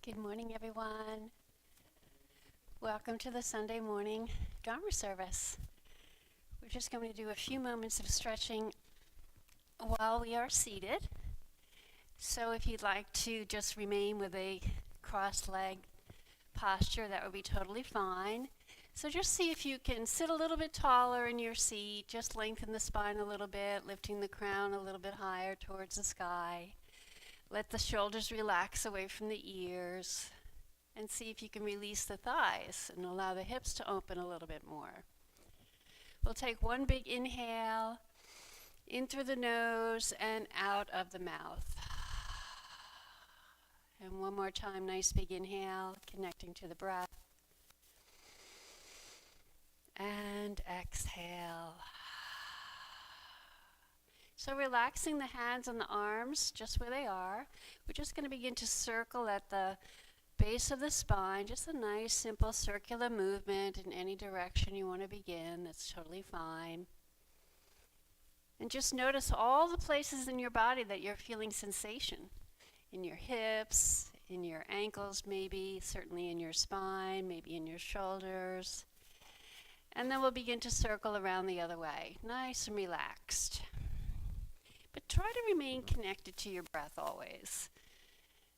Good morning, everyone. Welcome to the Sunday morning Dharma service. We're just going to do a few moments of stretching while we are seated. So if you'd like to just remain with a cross-legged posture, that would be totally fine. So just see if you can sit a little bit taller in your seat, just lengthen the spine a little bit, lifting the crown a little bit higher towards the sky. Let the shoulders relax away from the ears. And see if you can release the thighs and allow the hips to open a little bit more. We'll take one big inhale in through the nose and out of the mouth. And one more time, nice big inhale, connecting to the breath. And exhale. So relaxing the hands and the arms just where they are. We're just going to begin to circle at the base of the spine, just a nice simple circular movement in any direction you want to begin. That's totally fine. And just notice all the places in your body that you're feeling sensation. In your hips, in your ankles maybe, certainly in your spine, maybe in your shoulders. And then we'll begin to circle around the other way, nice and relaxed. But try to remain connected to your breath always.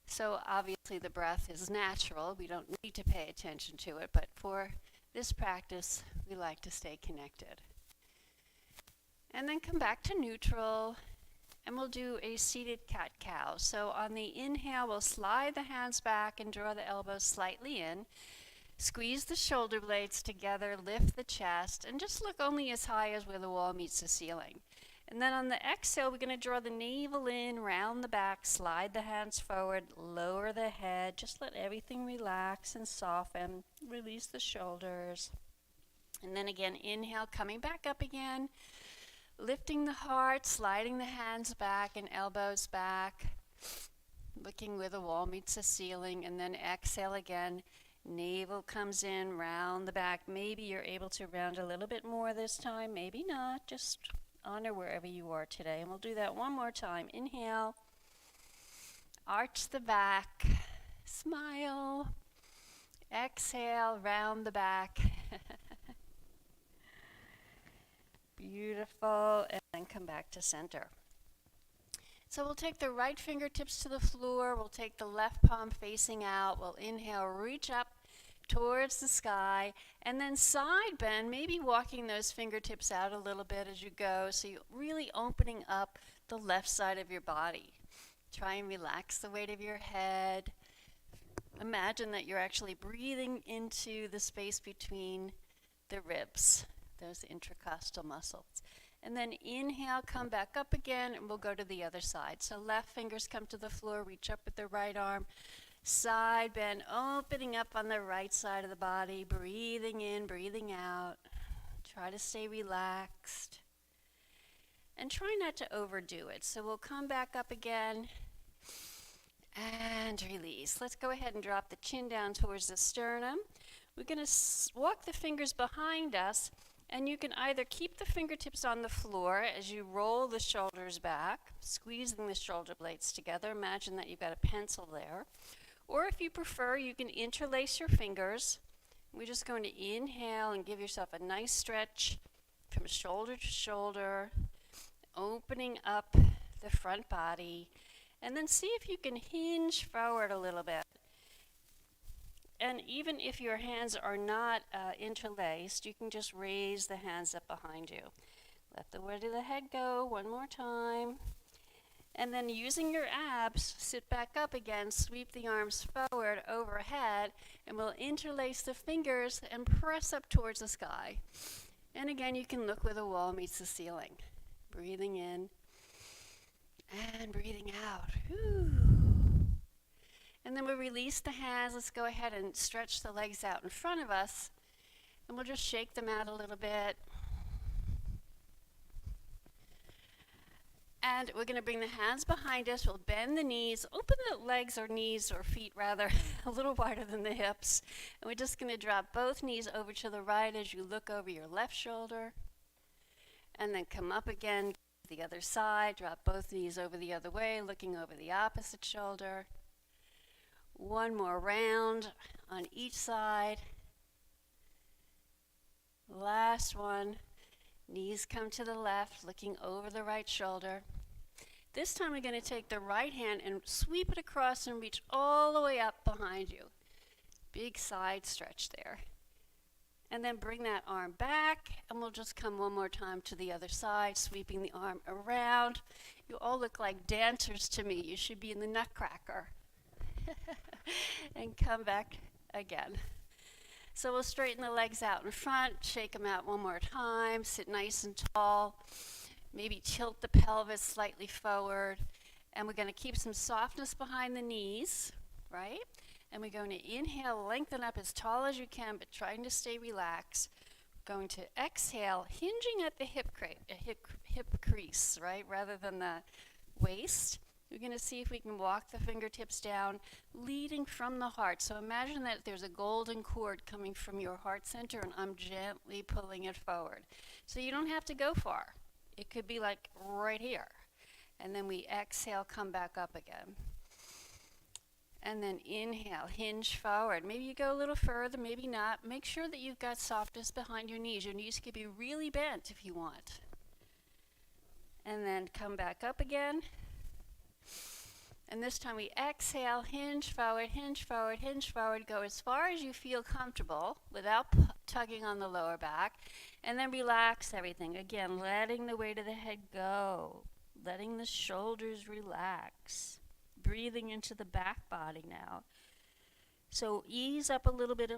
So obviously the breath is natural. We don't need to pay attention to it, but for this practice, we like to stay connected. And then come back to neutral, and we'll do a seated cat-cow. So on the inhale, we'll slide the hands back and draw the elbows slightly in. Squeeze the shoulder blades together, lift the chest, and just look only as high as where the wall meets the ceiling. And then on the exhale, we're going to draw the navel in, round the back, slide the hands forward, lower the head. Just let everything relax and soften. Release the shoulders. And then again, inhale, coming back up again. Lifting the heart, sliding the hands back and elbows back. Looking where the wall meets the ceiling. And then exhale again. Navel comes in, round the back. Maybe you're able to round a little bit more this time. Maybe not. Just honor wherever you are today. And we'll do that one more time. Inhale. Arch the back. Smile. Exhale, round the back. Beautiful. And then come back to center. So we'll take the right fingertips to the floor. We'll take the left palm facing out. We'll inhale, reach up towards the sky, and then side bend, maybe walking those fingertips out a little bit as you go, so you're really opening up the left side of your body. Try and relax the weight of your head. Imagine that you're actually breathing into the space between the ribs, those intercostal muscles. And then inhale, come back up again, and we'll go to the other side. So left fingers come to the floor, reach up with the right arm. Side bend, opening up on the right side of the body, breathing in, breathing out. Try to stay relaxed. And try not to overdo it. So we'll come back up again and release. Let's go ahead and drop the chin down towards the sternum. We're going to walk the fingers behind us, and you can either keep the fingertips on the floor as you roll the shoulders back, squeezing the shoulder blades together. Imagine that you've got a pencil there. Or if you prefer, you can interlace your fingers. We're just going to inhale and give yourself a nice stretch from shoulder to shoulder, opening up the front body. And then see if you can hinge forward a little bit. And even if your hands are not interlaced, you can just raise the hands up behind you. Let the weight of the head go one more time. And then using your abs, sit back up again, sweep the arms forward, overhead, and we'll interlace the fingers and press up towards the sky. And again, you can look where the wall meets the ceiling. Breathing in and breathing out. Whew. And then we'll release the hands. Let's go ahead and stretch the legs out in front of us. And we'll just shake them out a little bit. And we're going to bring the hands behind us. We'll bend the knees, open the legs or knees or feet rather, a little wider than the hips. And we're just going to drop both knees over to the right as you look over your left shoulder. And then come up again to the other side. Drop both knees over the other way, looking over the opposite shoulder. One more round on each side. Last one. Knees come to the left, looking over the right shoulder. This time we're going to take the right hand and sweep it across and reach all the way up behind you. Big side stretch there. And then bring that arm back, and we'll just come one more time to the other side, sweeping the arm around. You all look like dancers to me. You should be in the Nutcracker. And come back again. So we'll straighten the legs out in front, shake them out one more time, sit nice and tall, maybe tilt the pelvis slightly forward, and we're going to keep some softness behind the knees, right? And we're going to inhale, lengthen up as tall as you can, but trying to stay relaxed. We're going to exhale, hinging at the hip crease, right, rather than the waist. We're going to see if we can walk the fingertips down, leading from the heart. So imagine that there's a golden cord coming from your heart center, and I'm gently pulling it forward. So you don't have to go far. It could be like right here. And then we exhale, come back up again. And then inhale, hinge forward. Maybe you go a little further, maybe not. Make sure that you've got softness behind your knees. Your knees could be really bent if you want. And then come back up again. And this time we exhale, hinge forward, hinge forward, hinge forward. Go as far as you feel comfortable without tugging on the lower back. And then relax everything. Again, letting the weight of the head go. Letting the shoulders relax. Breathing into the back body now. So ease up a little bit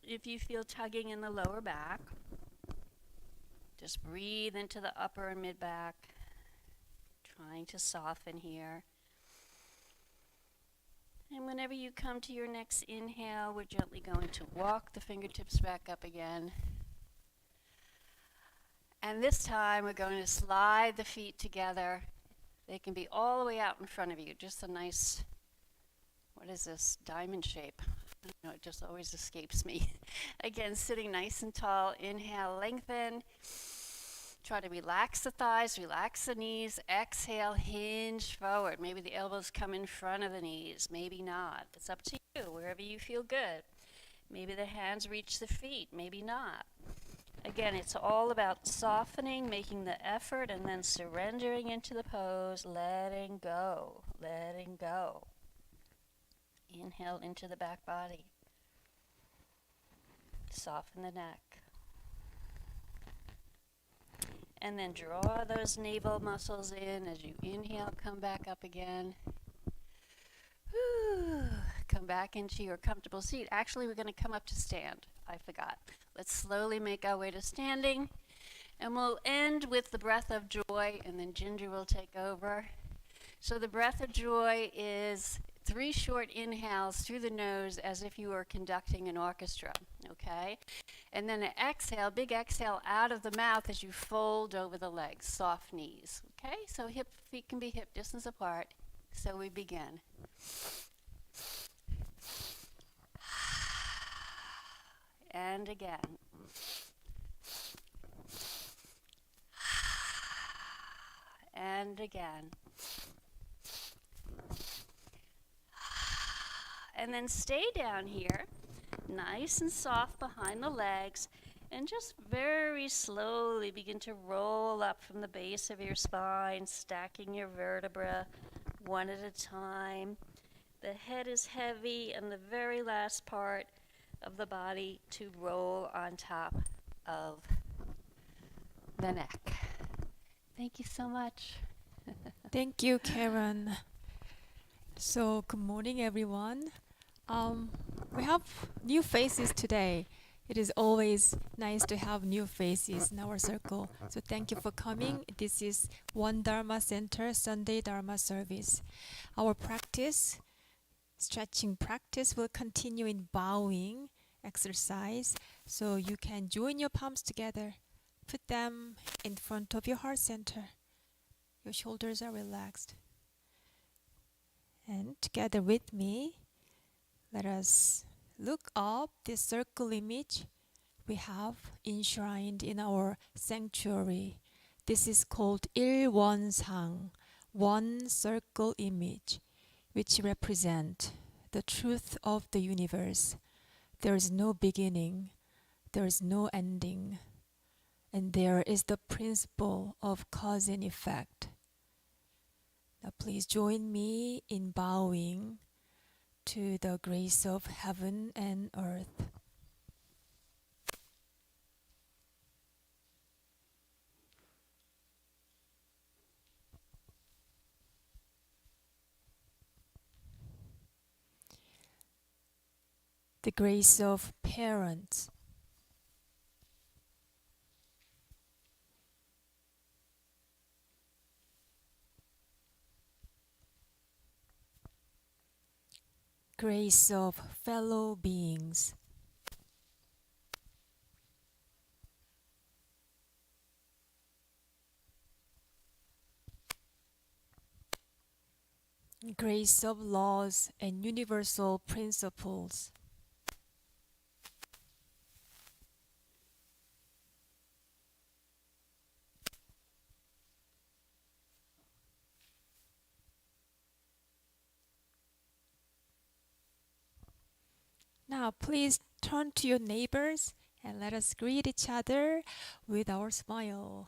if you feel tugging in the lower back. Just breathe into the upper and mid back. Trying to soften here. And whenever you come to your next inhale, we're gently going to walk the fingertips back up again. And this time we're going to slide the feet together. They can be all the way out in front of you. Just a nice, what is this, diamond shape. I don't know, it just always escapes me. Again, sitting nice and tall. Inhale, lengthen. Try to relax the thighs, relax the knees. Exhale, hinge forward. Maybe the elbows come in front of the knees, maybe not. It's up to you, wherever you feel good. Maybe the hands reach the feet, maybe not. Again, it's all about softening, making the effort, and then surrendering into the pose, letting go, letting go. Inhale into the back body. Soften the neck. And then draw those navel muscles in as you inhale, come back up again. Whew. Come back into your comfortable seat. Actually, we're going to come up to stand. I forgot. Let's slowly make our way to standing. And we'll end with the breath of joy, and then Ginger will take over. So the breath of joy is 3 short inhales through the nose as if you were conducting an orchestra, okay? And then an exhale, big exhale out of the mouth as you fold over the legs, soft knees, okay? So feet can be hip distance apart. So we begin. And again. And again. And then stay down here, nice and soft behind the legs, and just very slowly begin to roll up from the base of your spine, stacking your vertebra one at a time. The head is heavy, and the very last part of the body to roll on top of the neck. Thank you so much. Thank you, Karen. So, good morning, everyone. We have new faces today. It is always nice to have new faces in our circle. So thank you for coming. This is One Dharma Center Sunday Dharma service. Our stretching practice will continue in bowing exercise. So you can join your palms together. Put them in front of your heart center. Your shoulders are relaxed. And together with me, let us look up this circle image we have enshrined in our sanctuary. This is called 일원상, one circle image, which represent the truth of the universe. There is no beginning, there is no ending, and there is the principle of cause and effect. Now please join me in bowing to the grace of heaven and earth. The grace of parents, grace of fellow beings, grace of laws and universal principles, Now, please turn to your neighbors and let us greet each other with our smile.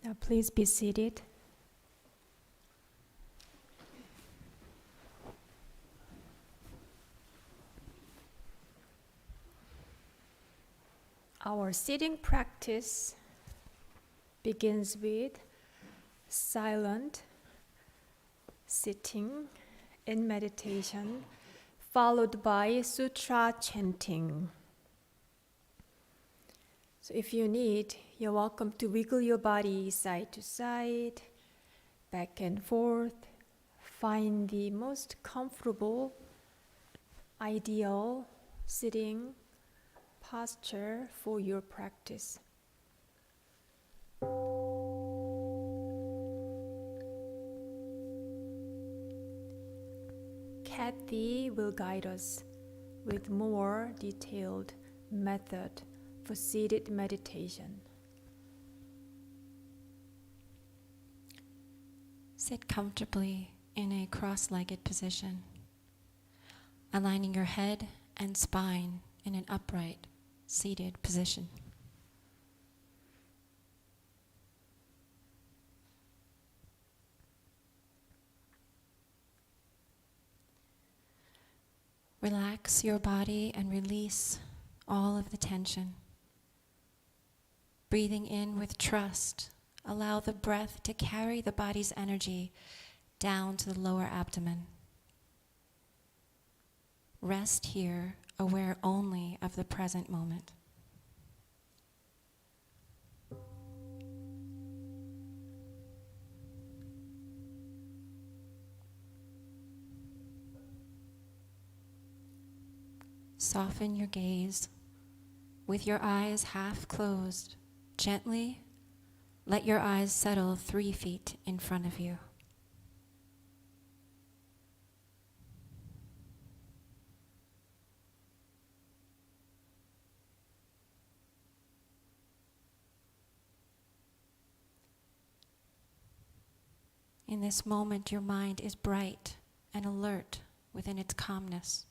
Now, please be seated. Our sitting practice begins with silent sitting in meditation, followed by sutra chanting. So if you need, you're welcome to wiggle your body side to side, back and forth. Find the most comfortable, ideal sitting posture for your practice. Kathy will guide us with more detailed method for seated meditation. Sit comfortably in a cross-legged position, aligning your head and spine in an upright, seated position. Relax your body and release all of the tension. Breathing in with trust, allow the breath to carry the body's energy down to the lower abdomen. Rest here, aware only of the present moment. Soften your gaze. With your eyes half closed, gently let your eyes settle 3 feet in front of you. In this moment, your mind is bright and alert within its calmness,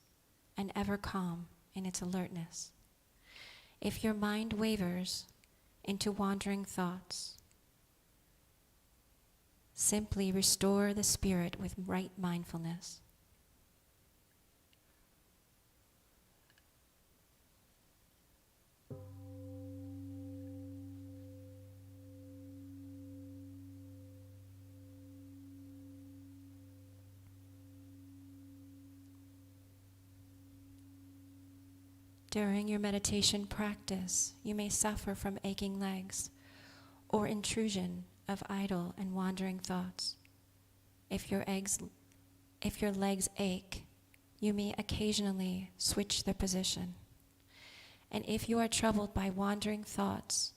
and ever calm in its alertness. If your mind wavers into wandering thoughts, simply restore the spirit with right mindfulness. During your meditation practice, you may suffer from aching legs or intrusion of idle and wandering thoughts. If your legs ache, you may occasionally switch their position. And if you are troubled by wandering thoughts,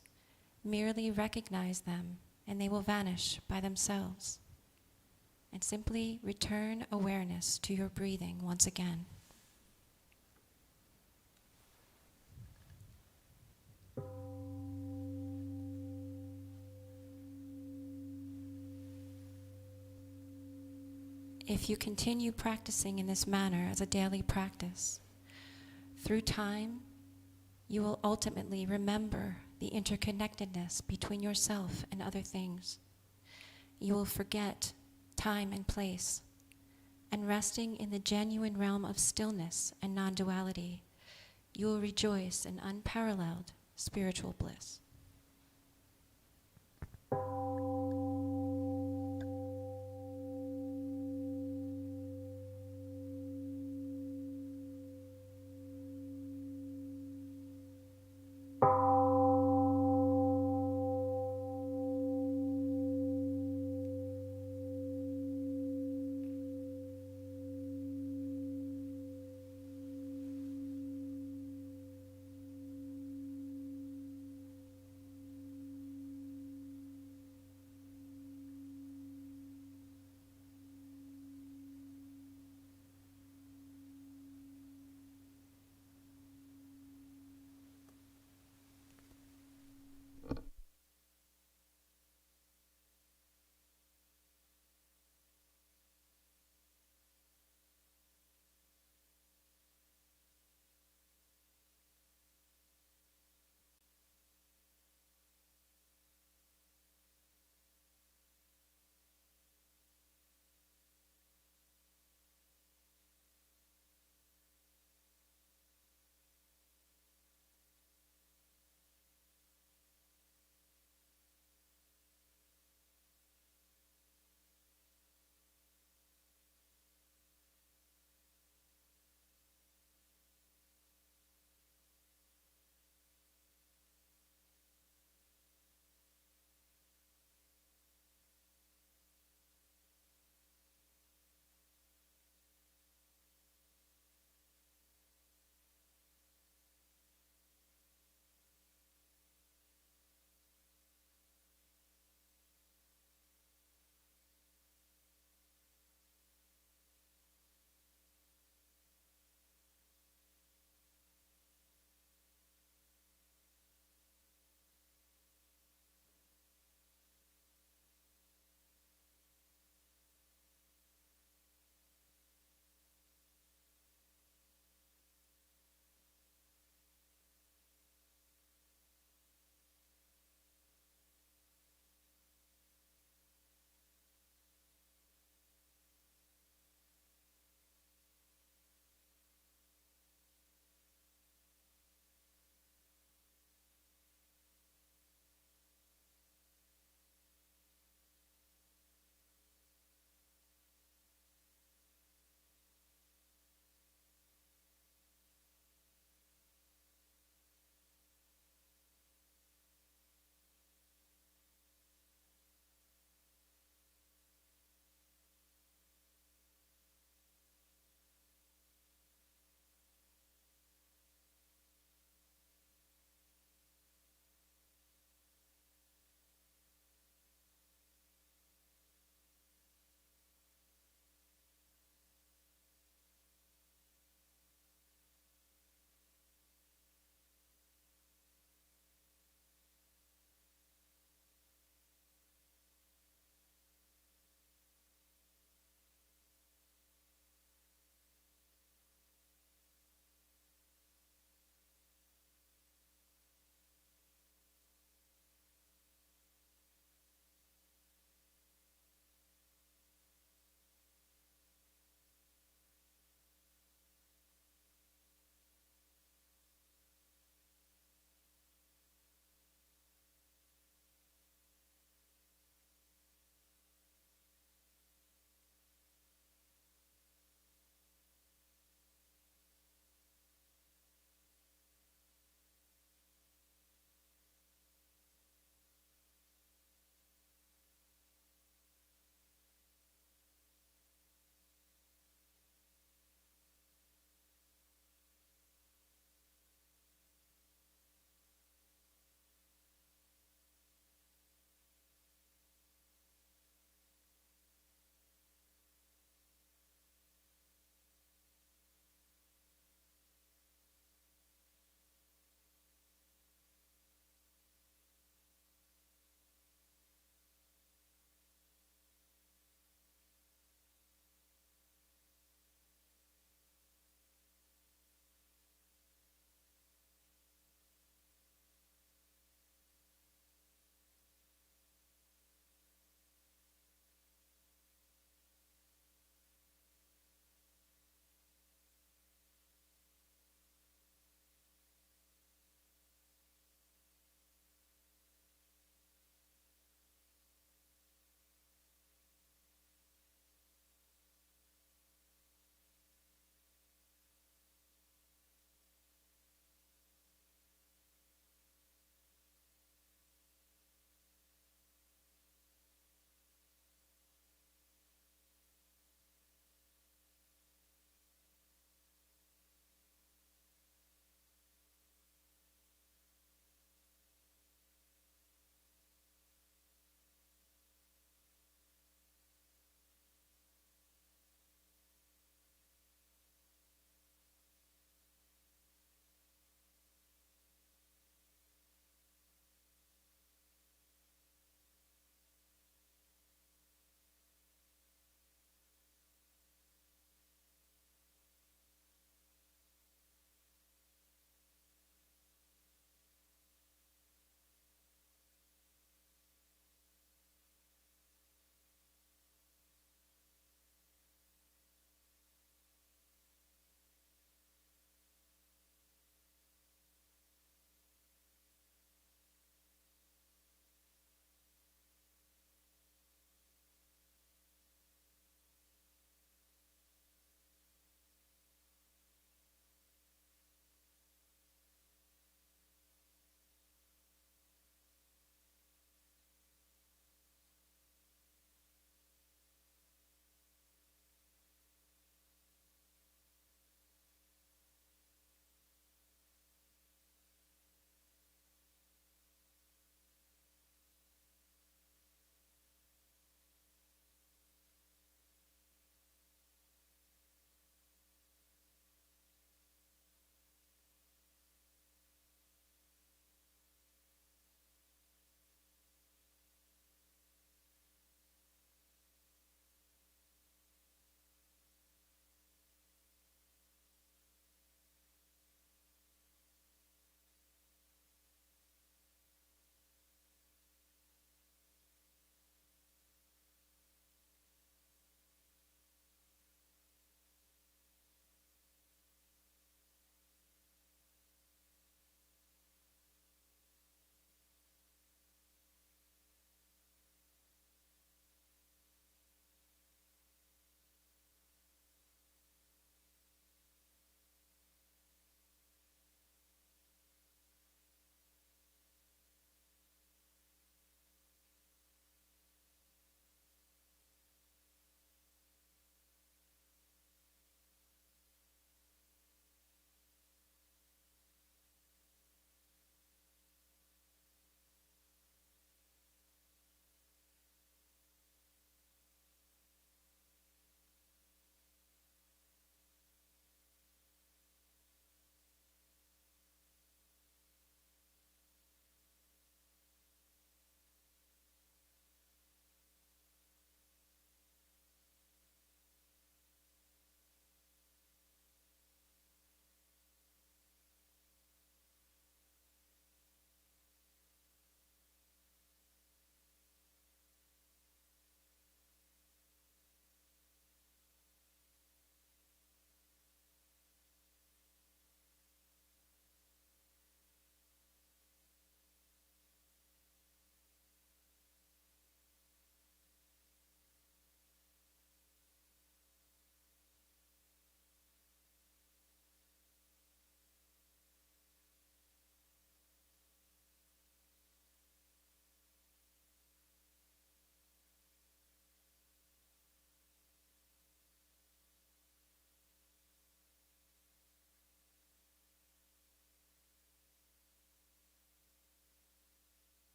merely recognize them and they will vanish by themselves. And simply return awareness to your breathing once again. If you continue practicing in this manner as a daily practice, through time, you will ultimately remember the interconnectedness between yourself and other things. You will forget time and place, and resting in the genuine realm of stillness and non-duality, you will rejoice in unparalleled spiritual bliss.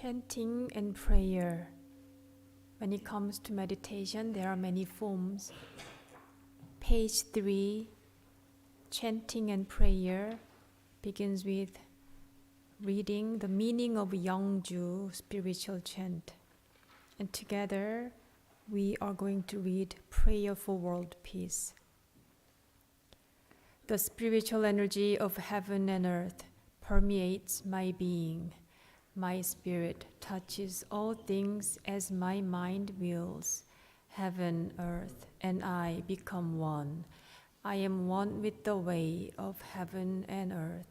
Chanting and prayer. When it comes to meditation, there are many forms. Page 3, chanting and prayer begins with reading the meaning of Yangju spiritual chant. And together we are going to read Prayer for World Peace. The spiritual energy of heaven and earth permeates my being. My spirit touches all things as my mind wills. Heaven, earth, and I become one. I am one with the way of heaven and earth.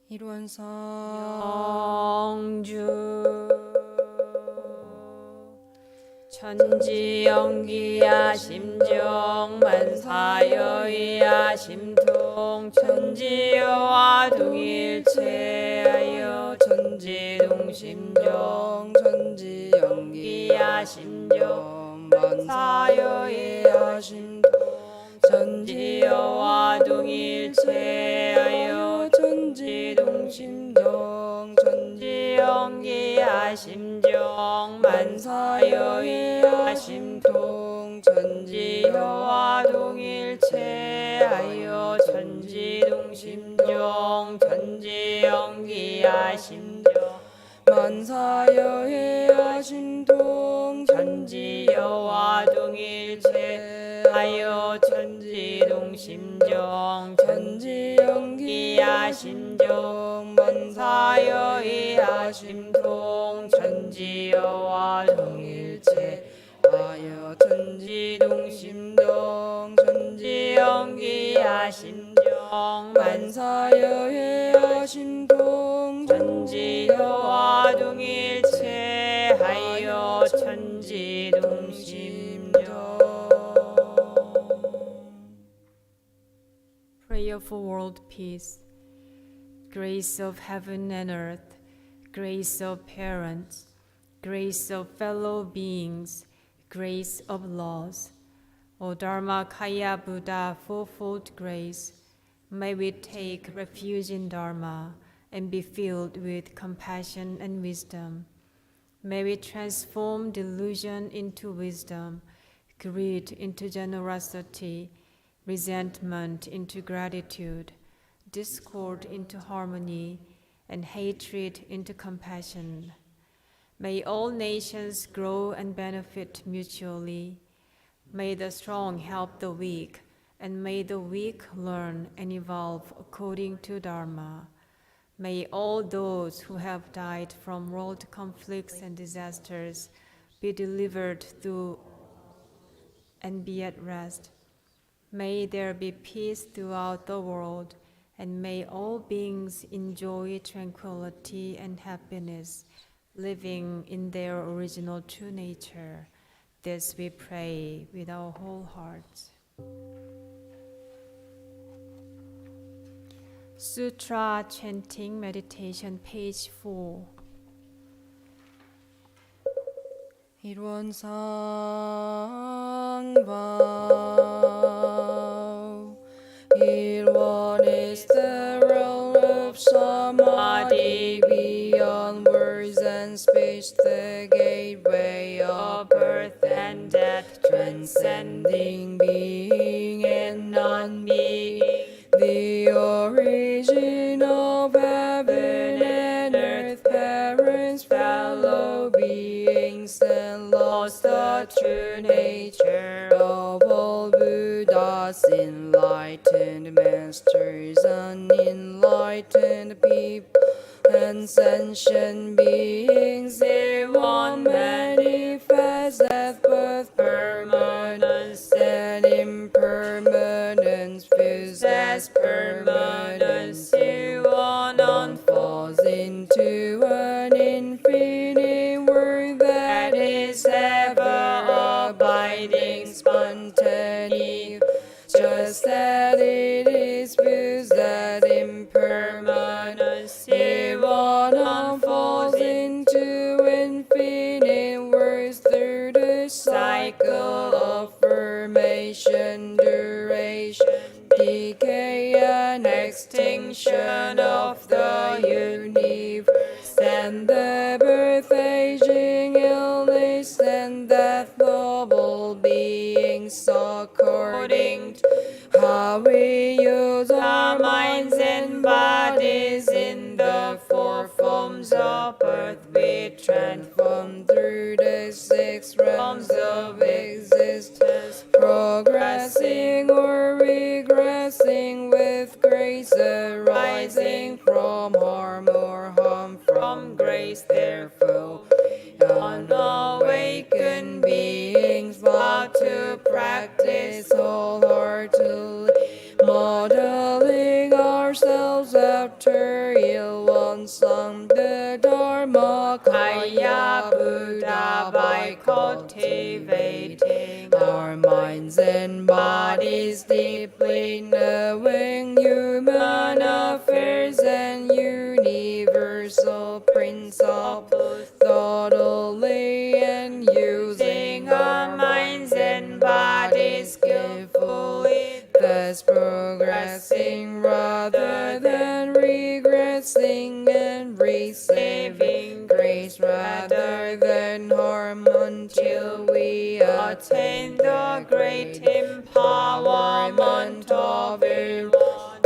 일원성 영주 천지연기야 심정 만사여이야 심통 천지여와 동일체하여 천지동심정 천지연기야 심정 만사여이야 심통 천지여와 동일체하여 천지동심정 천지연기야 심정 만사여이야 심통 천지여와 동일체하여 천지동심정 천지연기야 심정 만사여이야 심통 천지여와 동일체하여 천지동심정 천지연기야 심정 만사여이야 심통 천지여와 동일체하여 천지동심정 천지연기야 심정 만사여이야 심통 천지여와 동일체하여 천지동심정. Prayer for world peace. Grace of heaven and earth, grace of parents, grace of fellow beings, grace of laws. O Dharma Kaya Buddha, fourfold grace, may we take refuge in Dharma and be filled with compassion and wisdom. May we transform delusion into wisdom, greed into generosity, resentment into gratitude, discord into harmony, and hatred into compassion. May all nations grow and benefit mutually. May the strong help the weak, and may the weak learn and evolve according to Dharma. May all those who have died from world conflicts and disasters be delivered through and be at rest. May there be peace throughout the world, and may all beings enjoy tranquility and happiness, living in their original true nature. This we pray with our whole hearts. Sutra Chanting Meditation, page 4. 일원상방 일원 is the realm of samadhi beyond words and speech, the gateway of birth and death, transcending being and non-being, the origin of heaven and earth, parents, fellow beings, and lost the true nature of all Buddhas, enlightened masters, unenlightened people, and sentient beings. They one manifest death, birth, permanence, and impermanence, possess permanence. One unfolds into an infinite world that is ever abiding, spontaneous, just that it is possessed impermanence. One unfolds into an the birth, aging, illness, and death, noble beings, according to how we use our minds and bodies in the four forms of birth, we transform through the six realms of existence, progressing or regressing with grace arising from harm or harm from grace. Therefore, unawakened beings vow to practice wholeheartedly, modeling ourselves after Ilwan Sang the Dharma Kaya Buddha by cultivating our minds and bodies deeply, knowing human affairs and universal principles thoroughly, and using our minds and bodies skillfully, thus progressing rather than regressing, and receiving grace rather than harm, until we attain the great empowerment of it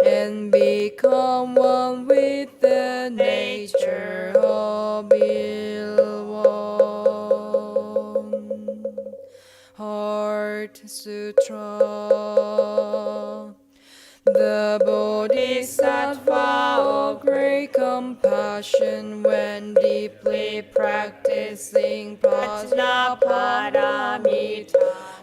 and become one with the nature of Ilwan. Heart Sutra. The Bodhisattva of great compassion, when deeply practicing Prajnaparamita,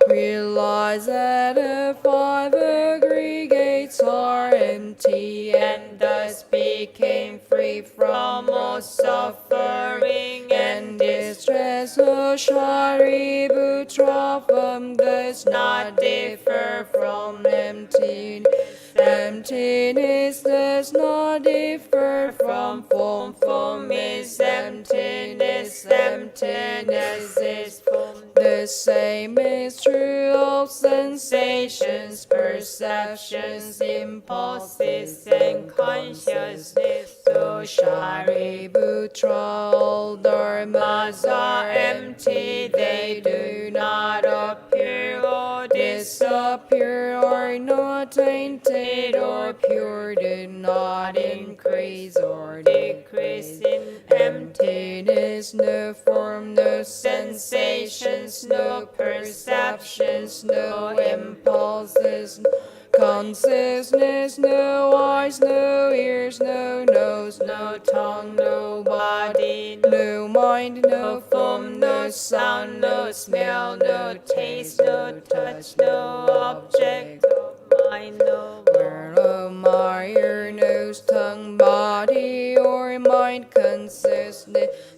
realized that the five aggregates are empty, and thus became free from all suffering and distress. O Shariputra, from does not differ from emptiness. Emptiness does not differ from form. Form is emptiness. Emptiness is form. The same is true of sensations, perceptions, impulses, and consciousness. So Shariputra, all dharmas are empty. They do not appear or disappear, are not tainted or pure, do not increase or decrease in emptiness. No form, no sensations, no perceptions, no impulses, no consciousness, no eyes, no ears, no nose, no tongue, no body, no mind, no form, no sound, no smell, no taste, no touch, no object of mind, no word of my ear, nose, tongue, body, or mind consciousness,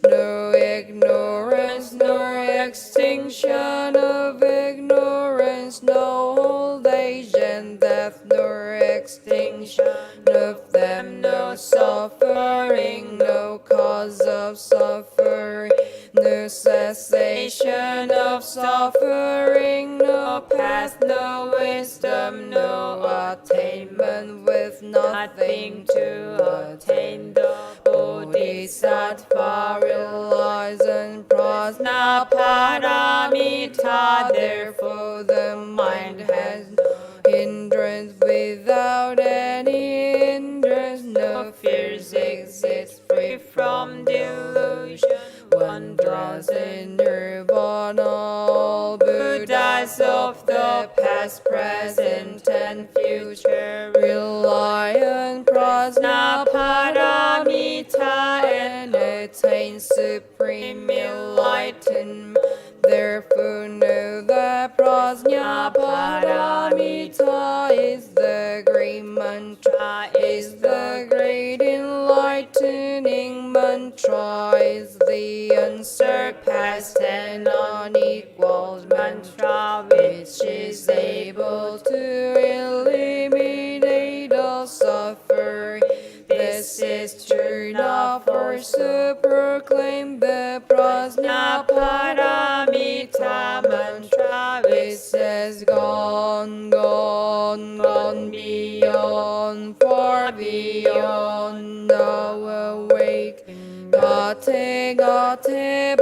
no ignorance, nor extinction of ignorance, no old age and death, nor extinction of them, no suffering, no cause of suffering, no cessation of suffering, no path, no wisdom, no attainment, with nothing to attain. The Bodhisattva realizing Prajnaparamita, therefore the mind has no hindrance. Without any hindrance, no fears exist, free from delusion. One draws in nirvana. All Buddhas of the past, present, and future rely on Prajnaparamita and attain supreme enlightenment. Therefore know that Prajnaparamita is the great mantra, is the great enlightening mantra, is the unsurpassed and unequaled mantra, which is able to eliminate all suffering. This is true enough for us to proclaim the Prajnaparamita mantra, which says gone, gone, gone beyond, far beyond, now awake. Got gate paragate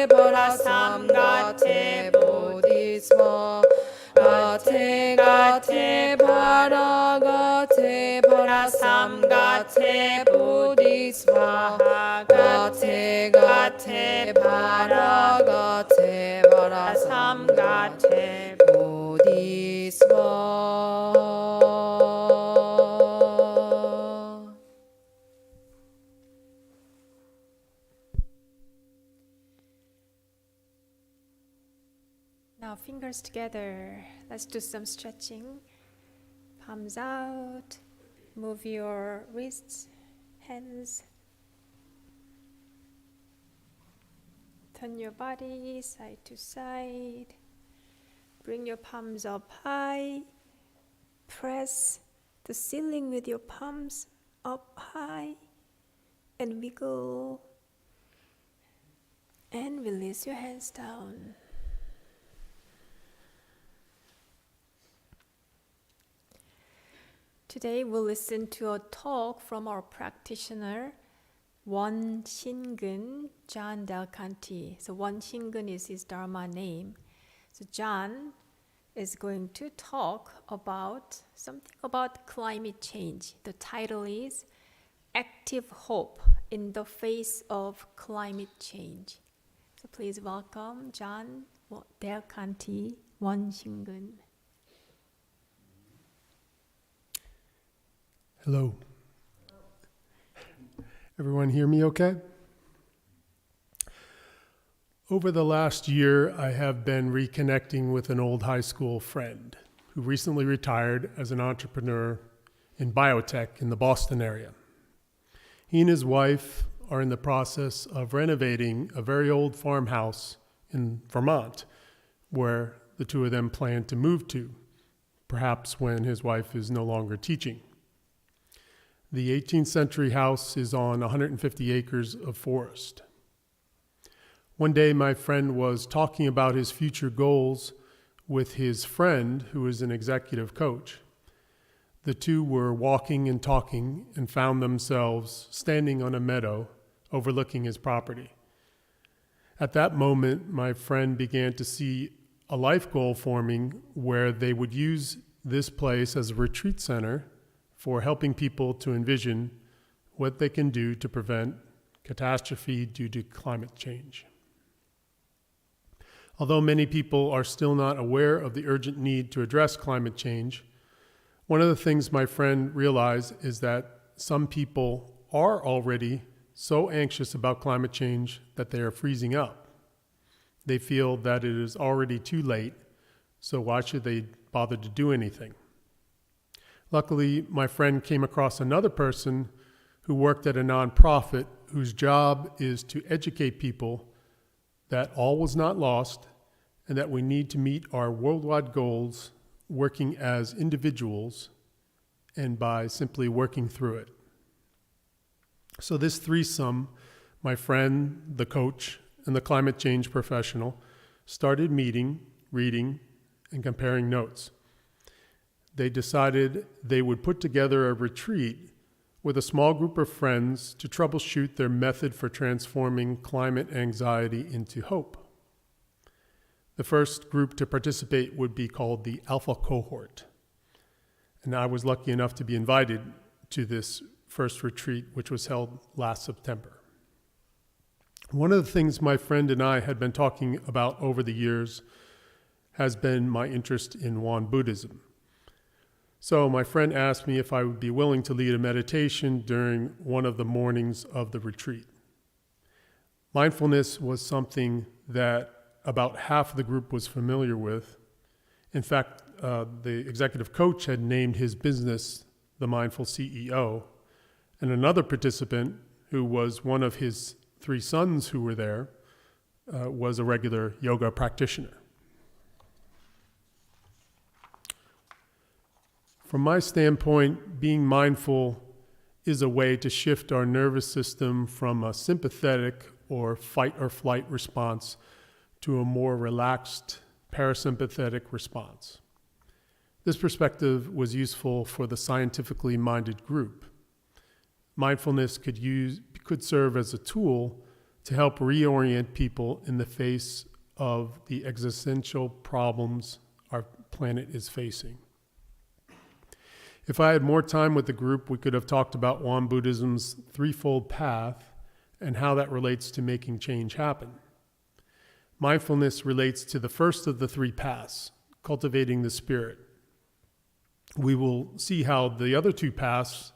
parasamgate bodhisva gate paragate parasamgate bodhisva gate paragate parasamgate bodhisva. Now fingers together. Let's do some stretching. Palms out. Move your wrists, hands. Turn your body side to side. Bring your palms up high. Press the ceiling with your palms up high. And wiggle. And release your hands down. Today we'll listen to a talk from our practitioner, Won Shingun, John Delconte. So Won Shingun is his Dharma name. So John is going to talk about something about climate change. The title is Active Hope in the Face of Climate Change. So please welcome John Delconte, Won Shingun. Hello. Everyone hear me okay? Over the last year, I have been reconnecting with an old high school friend who recently retired as an entrepreneur in biotech in the Boston area. He and his wife are in the process of renovating a very old farmhouse in Vermont, where the two of them plan to move to, perhaps when his wife is no longer teaching. The 18th century house is on 150 acres of forest. One day, my friend was talking about his future goals with his friend, who is an executive coach. The two were walking and talking and found themselves standing on a meadow overlooking his property. At that moment, my friend began to see a life goal forming where they would use this place as a retreat center for helping people to envision what they can do to prevent catastrophe due to climate change. Although many people are still not aware of the urgent need to address climate change, one of the things my friend realized is that some people are already so anxious about climate change that they are freezing up. They feel that it is already too late, so why should they bother to do anything? Luckily, my friend came across another person who worked at a nonprofit whose job is to educate people that all was not lost and that we need to meet our worldwide goals working as individuals and by simply working through it. So this threesome, my friend, the coach, and the climate change professional, started meeting, reading, and comparing notes. They decided they would put together a retreat with a small group of friends to troubleshoot their method for transforming climate anxiety into hope. The first group to participate would be called the Alpha Cohort. And I was lucky enough to be invited to this first retreat, which was held last September. One of the things my friend and I had been talking about over the years has been my interest in Won Buddhism. So my friend asked me if I would be willing to lead a meditation during one of the mornings of the retreat. Mindfulness was something that about half of the group was familiar with. In fact, the executive coach had named his business the Mindful CEO, and another participant, who was one of his 3 sons who were there, was a regular yoga practitioner. From my standpoint, being mindful is a way to shift our nervous system from a sympathetic or fight or flight response to a more relaxed parasympathetic response. This perspective was useful for the scientifically minded group. Mindfulness could could serve as a tool to help reorient people in the face of the existential problems our planet is facing. If I had more time with the group, we could have talked about Won Buddhism's threefold path and how that relates to making change happen. Mindfulness relates to the first of the three paths, cultivating the spirit. We will see how the other two paths,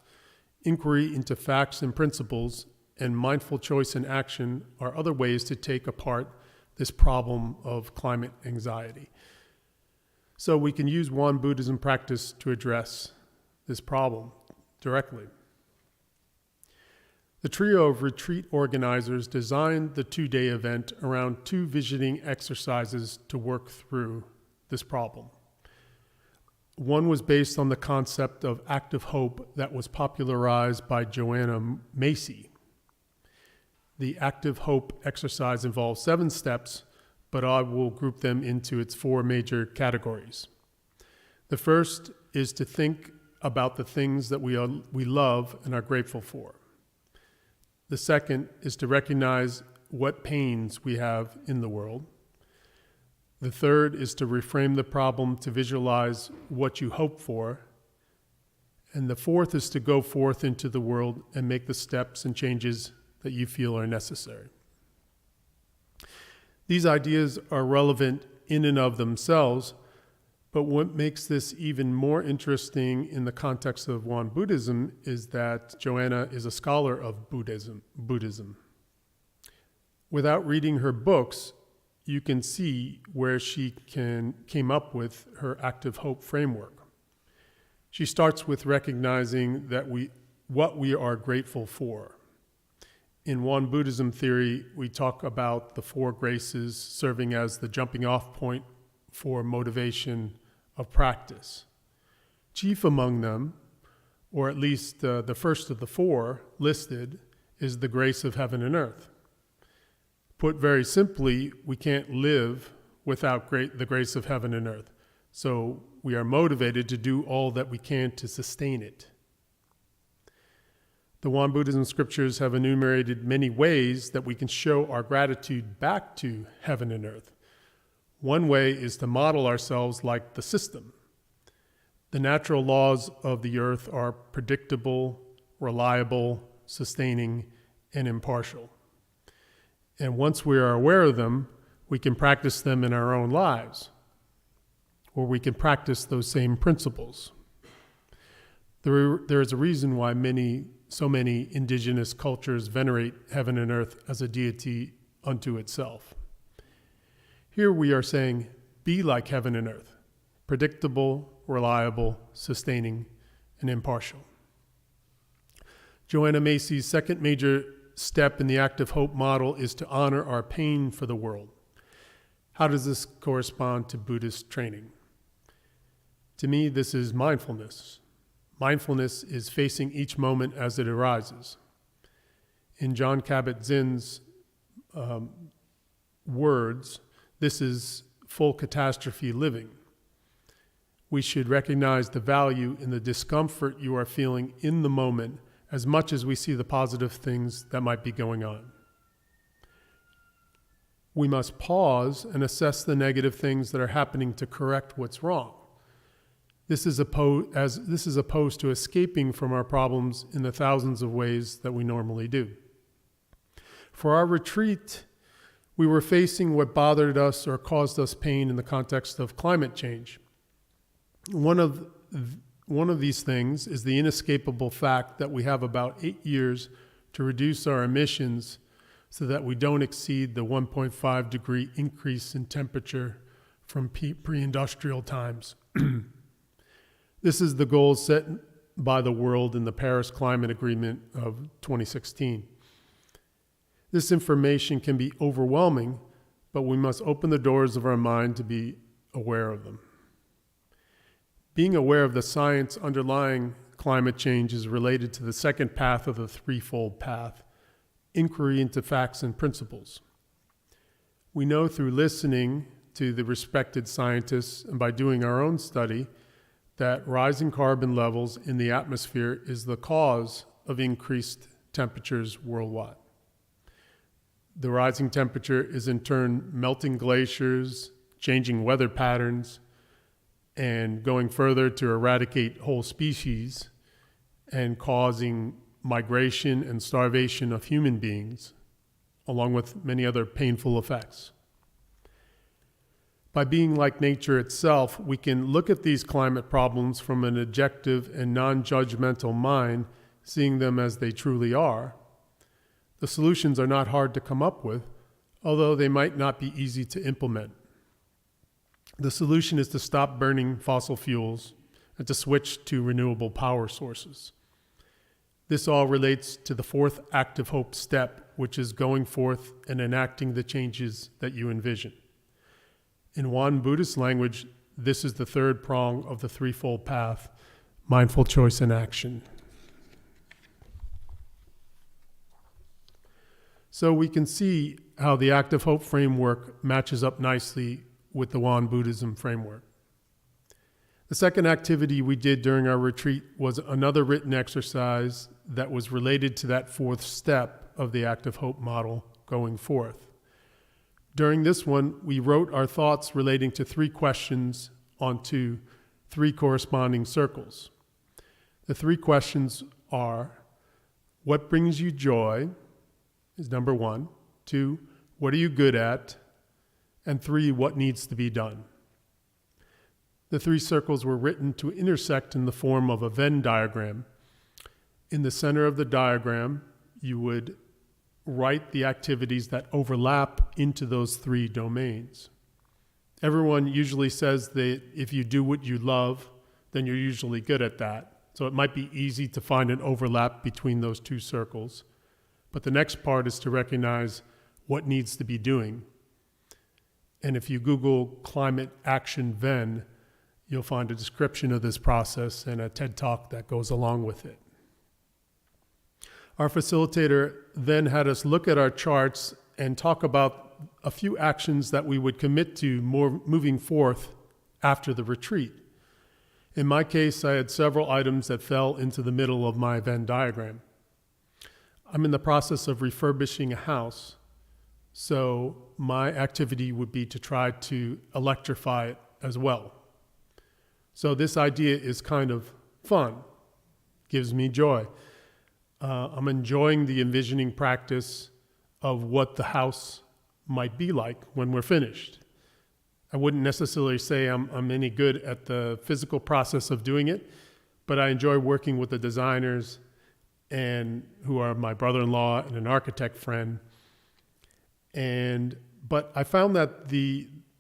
inquiry into facts and principles, and mindful choice and action, are other ways to take apart this problem of climate anxiety. So we can use Won Buddhism practice to address this problem directly. The trio of retreat organizers designed the two-day event around two visioning exercises to work through this problem. One was based on the concept of active hope that was popularized by Joanna Macy. The active hope exercise involves 7 steps, but I will group them into its 4 major categories. The first is to think about the things that we love and are grateful for. The second is to recognize what pains we have in the world. The third is to reframe the problem to visualize what you hope for. And the fourth is to go forth into the world and make the steps and changes that you feel are necessary. These ideas are relevant in and of themselves, but what makes this even more interesting in the context of Won Buddhism is that Joanna is a scholar of Buddhism. Without reading her books, you can see where she came up with her active hope framework. She starts with recognizing that what we are grateful for. In Won Buddhism theory, we talk about the 4 graces serving as the jumping off point for motivation of practice. Chief among them, or at least the first of the 4 listed, is the grace of heaven and earth. Put very simply, we can't live without the grace of heaven and earth. So we are motivated to do all that we can to sustain it. The Won Buddhism scriptures have enumerated many ways that we can show our gratitude back to heaven and earth. One way is to model ourselves like the system. The natural laws of the earth are predictable, reliable, sustaining, and impartial. And once we are aware of them, we can practice them in our own lives, or we can practice those same principles. There is a reason why so many indigenous cultures venerate heaven and earth as a deity unto itself. Here we are saying, be like heaven and earth, predictable, reliable, sustaining, and impartial. Joanna Macy's second major step in the active hope model is to honor our pain for the world. How does this correspond to Buddhist training? To me, this is mindfulness. Mindfulness is facing each moment as it arises. In John Kabat-Zinn's words, this is full catastrophe living. We should recognize the value in the discomfort you are feeling in the moment as much as we see the positive things that might be going on. We must pause and assess the negative things that are happening to correct what's wrong. This is opposed to escaping from our problems in the thousands of ways that we normally do. For our retreat, we were facing what bothered us or caused us pain in the context of climate change. One of these things is the inescapable fact that we have about 8 years to reduce our emissions so that we don't exceed the 1.5 degree increase in temperature from pre-industrial times. This is the goal set by the world in the Paris Climate Agreement of 2016. This information can be overwhelming, but we must open the doors of our mind to be aware of them. Being aware of the science underlying climate change is related to the second path of the threefold path, inquiry into facts and principles. We know through listening to the respected scientists and by doing our own study that rising carbon levels in the atmosphere is the cause of increased temperatures worldwide. The rising temperature is in turn melting glaciers, changing weather patterns, and going further to eradicate whole species and causing migration and starvation of human beings, along with many other painful effects. By being like nature itself, we can look at these climate problems from an objective and non-judgmental mind, seeing them as they truly are. The solutions are not hard to come up with, although they might not be easy to implement. The solution is to stop burning fossil fuels and to switch to renewable power sources. This all relates to the fourth act of hope step, which is going forth and enacting the changes that you envision. In Won Buddhist language, this is the third prong of the threefold path, mindful choice and action. So we can see how the act of hope framework matches up nicely with the Won Buddhism framework. The second activity we did during our retreat was another written exercise that was related to that fourth step of the act of hope model, going forth. During this one, we wrote our thoughts relating to three questions onto three corresponding circles. The three questions are, what brings you joy is number one. 2, what are you good at? And 3, what needs to be done? The three circles were written to intersect in the form of a Venn diagram. In the center of the diagram, you would write the activities that overlap into those three domains. Everyone usually says that if you do what you love, then you're usually good at that. So it might be easy to find an overlap between those two circles. But the next part is to recognize what needs to be doing. And if you Google climate action Venn, you'll find a description of this process and a TED Talk that goes along with it. Our facilitator then had us look at our charts and talk about a few actions that we would commit to more moving forth after the retreat. In my case, I had several items that fell into the middle of my Venn diagram. I'm in the process of refurbishing a house, so my activity would be to try to electrify it as well. So this idea is kind of fun, gives me joy. I'm enjoying the envisioning practice of what the house might be like when we're finished. I wouldn't necessarily say I'm any good at the physical process of doing it, but I enjoy working with the designers and who are my brother-in-law and an architect friend. But I found that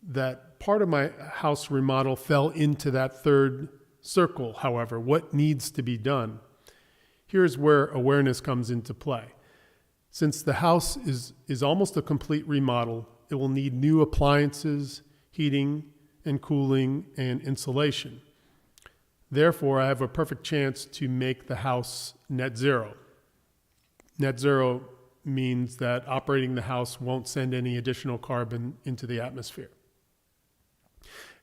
that part of my house remodel fell into that third circle, however, what needs to be done. Here's where awareness comes into play. Since the house is almost a complete remodel, it will need new appliances, heating and cooling, and insulation. Therefore, I have a perfect chance to make the house net zero. Net zero means that operating the house won't send any additional carbon into the atmosphere.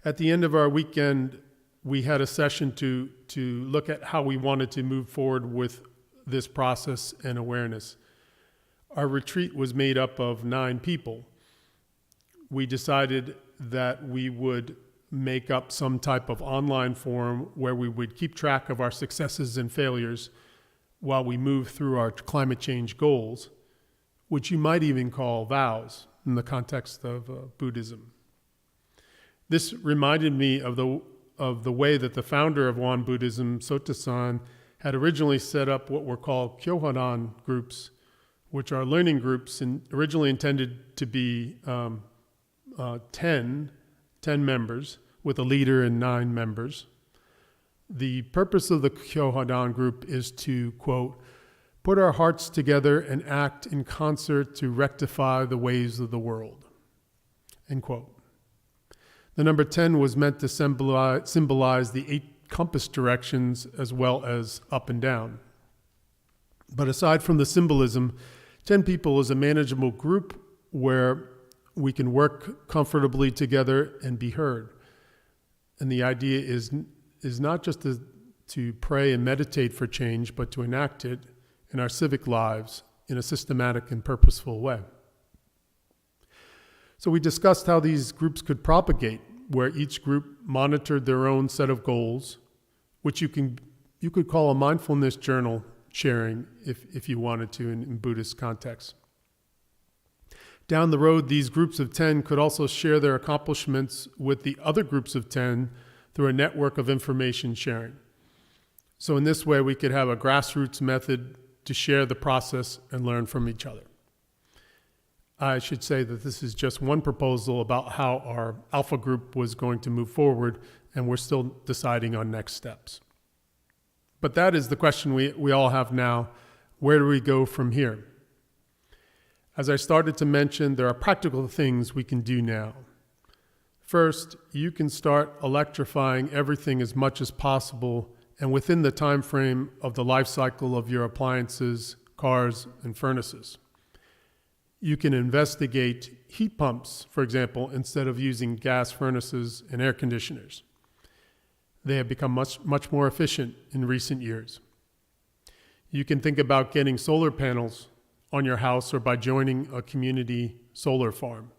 At the end of our weekend, we had a session to look at how we wanted to move forward with this process and awareness. Our retreat was made up of 9 people. We decided that we would make up some type of online forum where we would keep track of our successes and failures while we move through our climate change goals, which you might even call vows in the context of Buddhism. This reminded me of the way that the founder of Won Buddhism, Sotasan, had originally set up what were called Kyohanan groups, which are learning groups and originally intended to be 10 members with a leader and 9 members. The purpose of the Kyohanan group is to, quote, put our hearts together and act in concert to rectify the ways of the world, end quote. The number 10 was meant to symbolize the 8 compass directions as well as up and down. But aside from the symbolism, 10 people is a manageable group where we can work comfortably together and be heard. And the idea is not just to pray and meditate for change, but to enact it in our civic lives in a systematic and purposeful way. So we discussed how these groups could propagate, where each group monitored their own set of goals, which you could call a mindfulness journal sharing if you wanted to in Buddhist context. Down the road, these groups of 10 could also share their accomplishments with the other groups of 10 through a network of information sharing. So in this way, we could have a grassroots method to share the process and learn from each other. I should say that this is just one proposal about how our alpha group was going to move forward, and we're still deciding on next steps. But that is the question we all have now. Where do we go from here? As I started to mention, there are practical things we can do now. First, you can start electrifying everything as much as possible and within the time frame of the life cycle of your appliances, cars, and furnaces. You can investigate heat pumps, for example, instead of using gas furnaces and air conditioners. They have become much more efficient in recent years. You can think about getting solar panels on your house or by joining a community solar farm.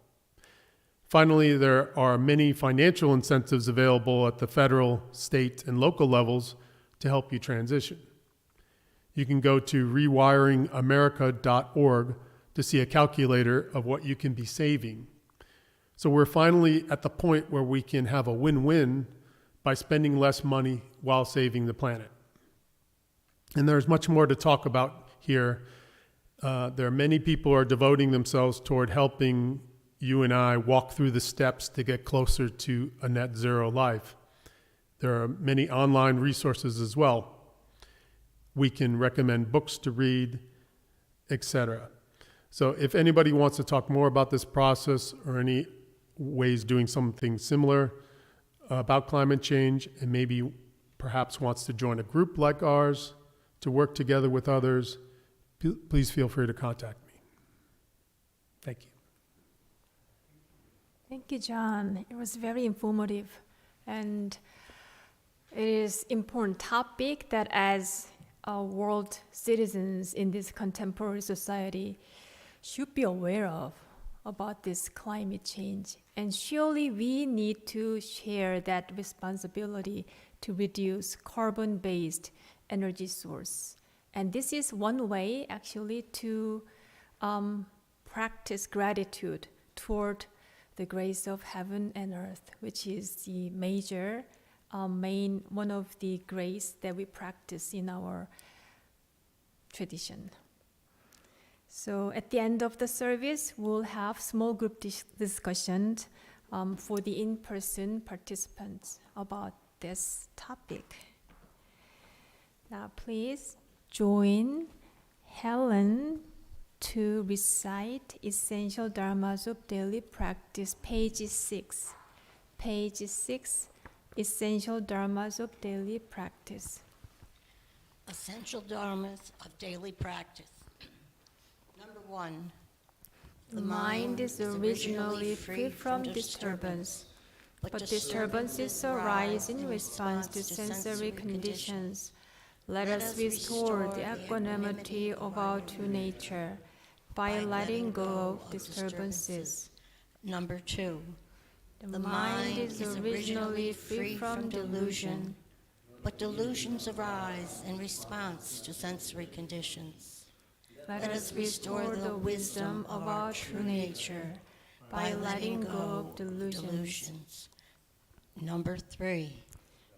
Finally, there are many financial incentives available at the federal, state, and local levels to help you transition. You can go to rewiringamerica.org to see a calculator of what you can be saving. So we're finally at the point where we can have a win-win by spending less money while saving the planet. And there's much more to talk about here. There are many people who are devoting themselves toward helping you and I walk through the steps to get closer to a net zero life. There are many online resources as well. We can recommend books to read, etc. So if anybody wants to talk more about this process or any ways doing something similar about climate change, and maybe perhaps wants to join a group like ours to work together with others, please feel free to contact me. Thank you. Thank you, John. It was very informative, and it is important topic that as world citizens in this contemporary society should be aware of about this climate change. And surely we need to share that responsibility to reduce carbon-based energy source. And this is one way actually to practice gratitude toward the grace of heaven and earth, which is the major, one of the grace that we practice in our tradition. So at the end of the service, we'll have small group discussions for the in-person participants about this topic. Now please join Helen to recite Essential Dharmas of Daily Practice, page 6. Page 6, Essential Dharmas of Daily Practice. Essential Dharmas of Daily Practice. Number 1. The mind is originally free from disturbance, but disturbances arise in response to sensory conditions. Let us restore the equanimity of our true nature by letting go of disturbances. Number 2. The mind is originally free from delusion, but delusions arise in response to sensory conditions. Let us restore the wisdom of our true nature by letting go of delusions. Number 3.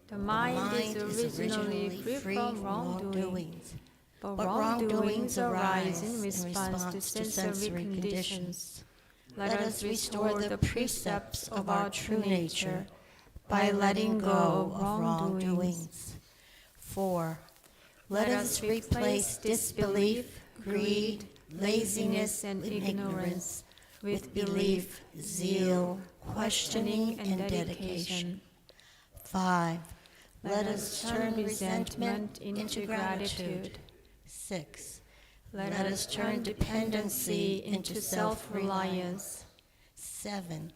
The mind is originally free from wrongdoings, but wrongdoings arise in response to sensory conditions. Let us restore the precepts of our true nature by letting go of wrongdoings. 4. Let us replace disbelief, greed, laziness, and ignorance with belief, zeal, questioning, and dedication. 5. Let us turn resentment into gratitude. 6. Let us turn dependency into self-reliance. 7.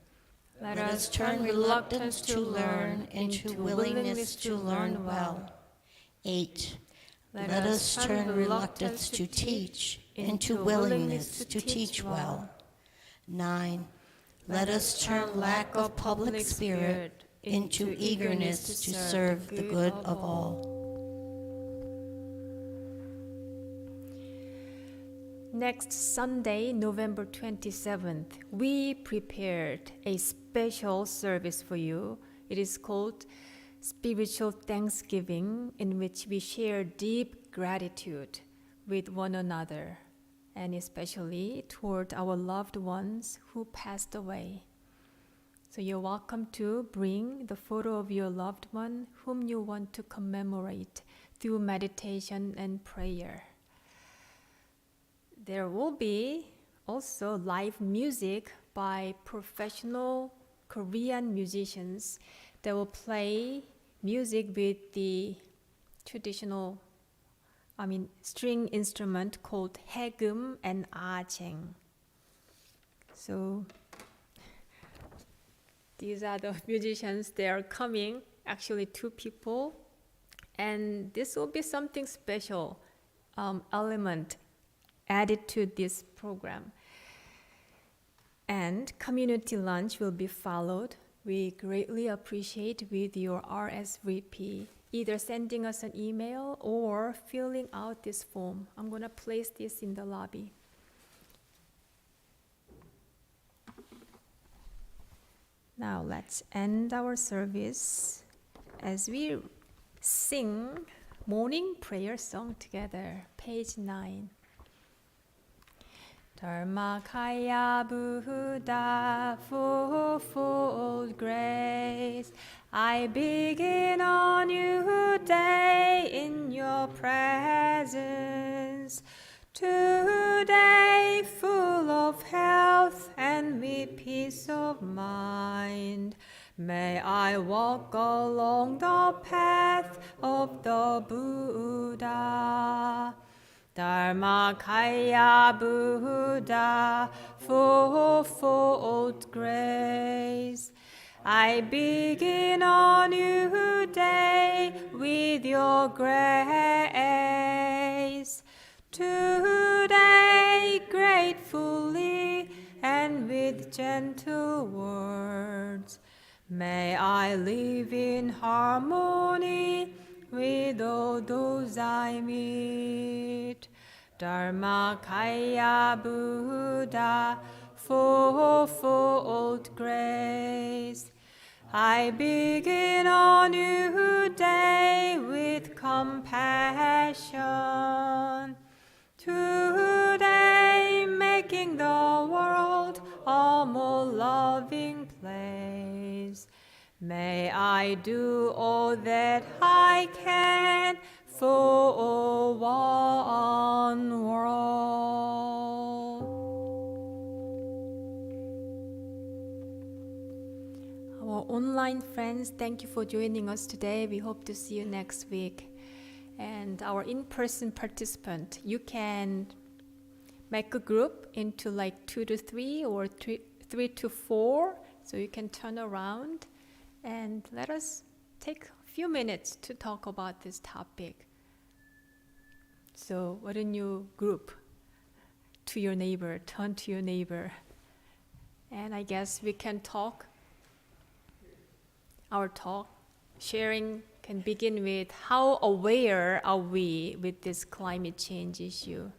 Let us turn reluctance to learn into willingness to learn well. 8. Let us turn reluctance to teach into willingness to teach well. 9. Let us turn lack of public spirit into eagerness to serve the good of all. Next Sunday, November 27th, we prepared a special service for you. It is called Spiritual Thanksgiving, in which we share deep gratitude with one another, and especially toward our loved ones who passed away. So you're welcome to bring the photo of your loved one whom you want to commemorate through meditation and prayer. There will be also live music by professional Korean musicians that will play music with the traditional, string instrument called haegeum and ajeng. So these are the musicians. They are coming, actually 2 people, and this will be something special element added to this program. And community lunch will be followed. We greatly appreciate with your RSVP, either sending us an email or filling out this form. I'm going to place this in the lobby. Now let's end our service as we sing morning prayer song together, page 9. Dharma Kaya Buddha, fourfold grace, I begin a new day in your presence. Today full of health and with peace of mind, may I walk along the path of the Buddha. Dharma Kaya Buddha, fourfold grace, I begin a new day with your grace. Today gratefully and with gentle words, may I live in harmony with all those I meet. Dharma Kaya Buddha, fourfold grace, I begin a new day with compassion. Today making the world a more loving place. May I do all that I can for one world. Our online friends, thank you for joining us today. We hope to see you next week. And our in-person participant, you can make a group into like 2 to 3 or 3 to 4, so you can turn around and let us take a few minutes to talk about this topic. So why don't you group to your neighbor, turn to your neighbor, and I guess we can talk. Our talk, sharing can begin with how aware are we with this climate change issue.